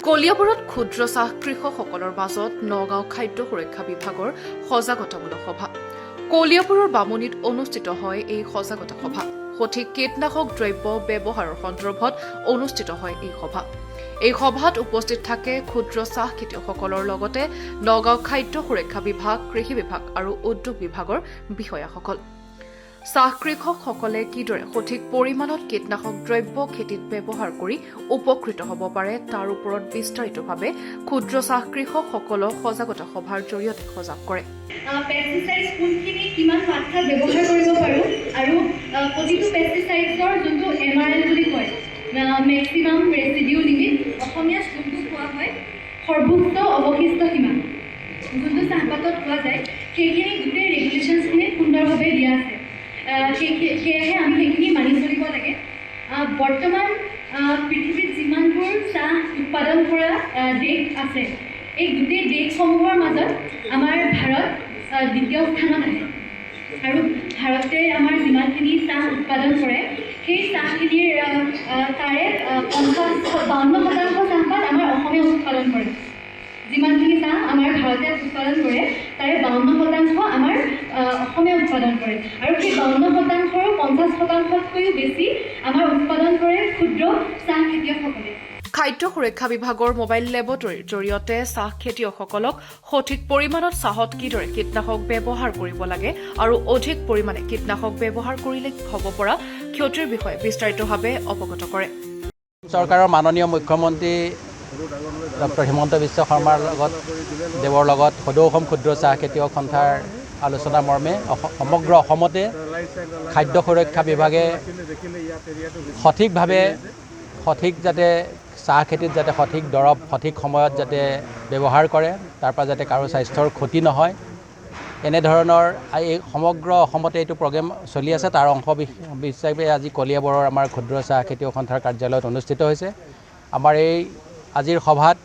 কলিয়াবৰত ক্ষুদ্ৰ চাহ কৃষকসকলৰ মাজত নগাঁও খাদ্য সুৰক্ষা বিভাগৰ সজাগতামূলক সভা। কলিয়াবৰৰ বামুণীত অনুষ্ঠিত হয় এই সজাগতা সভা। সঠিক কীটনাশক দ্ৰব্য ব্যৱহাৰৰ সন্দৰ্ভত অনুষ্ঠিত হয় এই সভা। এই সভাত উপস্থিত থাকে ক্ষুদ্ৰ চাহ খেতিয়কসকলৰ লগতে নগাঁও খাদ্য সুৰক্ষা বিভাগ, কৃষি বিভাগ আৰু উদ্যোগ বিভাগৰ বিষয়াসকল। চাহ কৃষকসকলে কিদৰে সঠিক পৰিমাণত কীটনাশক দ্ৰব্য খেতিত ব্যৱহাৰ কৰি উপকৃত হ'ব পাৰে তাৰ ওপৰত বিস্তাৰিতভাৱে ক্ষুদ্ৰ চাহ কৃষকসকলক সজাগতা সভাৰ জৰিয়তে সজাগ কৰে। পেষ্টিচাইডছ কোনখিনি কিমান মাত্ৰাত ব্যৱহাৰ কৰিব পাৰোঁ আৰু প্ৰতিটো পেষ্টিচাইডছৰ যোনটো MRL বুলি কয়, মেক্সিমাম ৰেচিডিউ লিমিট, অসমীয়াত যোনটো কোৱা হয় সৰ্বোচ্চ অৱশিষ্ট সীমা, যোনটো চাহপাতত পোৱা যায়, সেইখিনি গোটেই ৰেগুলেশ্যনছখিনিত সুন্দৰভাৱে দিয়া আছে। সেয়েহে আমি সেইখিনি মানি চলিব লাগে। বৰ্তমান পৃথিৱীত যিমানবোৰ চাহ উৎপাদন কৰা দেশ আছে, এই গোটেই দেশসমূহৰ মাজত আমাৰ ভাৰত দ্বিতীয় স্থানত আহে। আৰু ভাৰতে আমাৰ যিমানখিনি চাহ উৎপাদন কৰে, সেই চাহখিনিৰ তাৰে 52% চাহপাত আমাৰ অসমে উৎপাদন কৰে। যিমানখিনি চাহ আমাৰ ভাৰতে উৎপাদন কৰে, তাৰে 52% আমাৰ অসমে উৎপাদন কৰে। আৰু সেই 52%ৰো 50%তকৈও বেছি আমাৰ উৎপাদন কৰে ক্ষুদ্ৰ চাহ খেতিয়কসকলে। খাদ্য সুৰক্ষা বিভাগৰ মোবাইল লেবৰেটৰীৰ জৰিয়তে চাহ খেতিয়কসকলক সঠিক পৰিমাণত চাহত কিদৰে কীটনাশক ব্যৱহাৰ কৰিব লাগে আৰু অধিক পৰিমাণে কীটনাশক ব্যৱহাৰ কৰিলে হ'ব পৰা ক্ষতিৰ বিষয়ে বিস্তাৰিতভাৱে অৱগত কৰে। চৰকাৰৰ মাননীয় মুখ্যমন্ত্ৰী ডক্টৰ হিমন্ত বিশ্ব শৰ্মাৰ দেৱৰ লগত সদৌ অসম ক্ষুদ্ৰ চাহ খেতিয়ক সন্থাৰ আলোচনা মৰ্মে সমগ্ৰ অসমতে খাদ্য সুৰক্ষা বিভাগে সঠিক যাতে চাহ খেতিত যাতে সঠিক দৰৱ সঠিক সময়ত যাতে ব্যৱহাৰ কৰে, তাৰ পৰা যাতে কাৰো স্বাস্থ্যৰ ক্ষতি নহয়, এনেধৰণৰ এই সমগ্ৰ অসমতে এইটো প্ৰগ্ৰেম চলি আছে। তাৰ অংশ হিচাপে আজি কলিয়াবৰৰ আমাৰ ক্ষুদ্ৰ চাহ খেতিয়ক সন্থাৰ কাৰ্যালয়ত অনুষ্ঠিত হৈছে। আমাৰ এই আজিৰ সভাত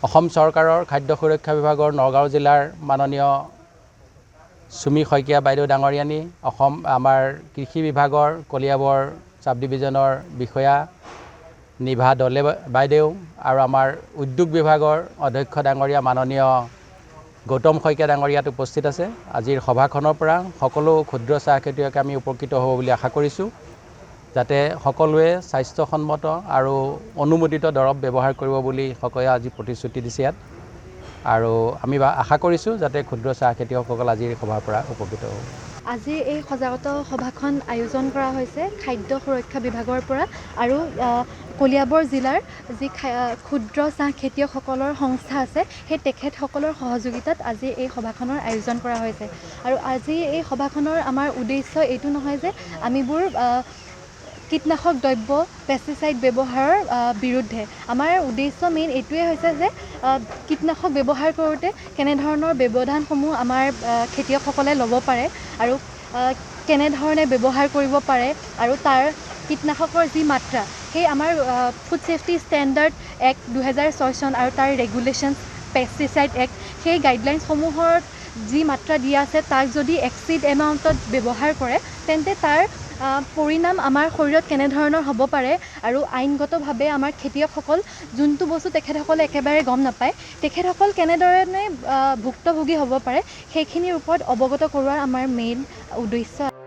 অসম চৰকাৰৰ খাদ্য সুৰক্ষা বিভাগৰ নগাঁও জিলাৰ মাননীয় চুমি শইকীয়া বাইদেউ ডাঙৰীয়ানী, আমাৰ কৃষি বিভাগৰ কলিয়াবৰ চাব ডিভিজনৰ বিষয়া নিভা দলে বাইদেউ আৰু আমাৰ উদ্যোগ বিভাগৰ অধ্যক্ষ ডাঙৰীয়া মাননীয় গৌতম শইকীয়া ডাঙৰীয়াত উপস্থিত আছে। আজিৰ সভাখনৰ পৰা সকলো ক্ষুদ্ৰ চাহ খেতিয়কে আমি উপকৃত হ'ব বুলি আশা কৰিছোঁ, যাতে সকলোৱে স্বাস্থ্যসন্মত আৰু অনুমোদিত দৰৱ ব্যৱহাৰ কৰিব বুলি সকলোৱে আজি প্ৰতিশ্ৰুতি দিছে ইয়াত। আৰু আমি আশা কৰিছোঁ যাতে ক্ষুদ্ৰ চাহ খেতিয়কসকল আজিৰ সভাৰ পৰা উপকৃত হ'ব। আজি এই সজাগতা সভাখন আয়োজন কৰা হৈছে খাদ্য সুৰক্ষা বিভাগৰ পৰা আৰু কলিয়াবৰ জিলাৰ যি ক্ষুদ্ৰ চাহ খেতিয়কসকলৰ সংস্থা আছে, সেই তেখেতসকলৰ সহযোগিতাত আজি এই সভাখনৰ আয়োজন কৰা হৈছে। আৰু আজি এই সভাখনৰ আমাৰ উদ্দেশ্য এইটো নহয় যে আমিবোৰ কীটনাশক দ্ৰব্য পেষ্টিচাইড ব্যৱহাৰৰ বিৰুদ্ধে। আমাৰ উদ্দেশ্য মেইন এইটোৱে হৈছে যে কীটনাশক ব্যৱহাৰ কৰোঁতে কেনেধৰণৰ ব্যৱধানসমূহ আমাৰ খেতিয়কসকলে ল'ব পাৰে আৰু কেনেধৰণে ব্যৱহাৰ কৰিব পাৰে, আৰু তাৰ কীটনাশকৰ যি মাত্ৰা, সেই আমাৰ ফুড ছেফটি ষ্টেণ্ডাৰ্ড এক্ট 2006 চন আৰু তাৰ ৰেগুলেশ্যনছ পেষ্টিচাইড এক্ট, সেই গাইডলাইনছসমূহৰ যি মাত্ৰা দিয়া আছে, তাক যদি এক্সিড এমাউণ্টত ব্যৱহাৰ কৰে, তেন্তে তাৰ পৰিণাম আমাৰ শৰীৰত কেনেধৰণৰ হ'ব পাৰে আৰু আইনগতভাৱে আমাৰ খেতিয়কসকল যোনটো বস্তু তেখেতসকলে একেবাৰে গম নাপায়, তেখেতসকল কেনেধৰণে ভুক্তভোগী হ'ব পাৰে, সেইখিনিৰ ওপৰত অৱগত কৰোৱাৰ আমাৰ মেইন উদ্দেশ্য।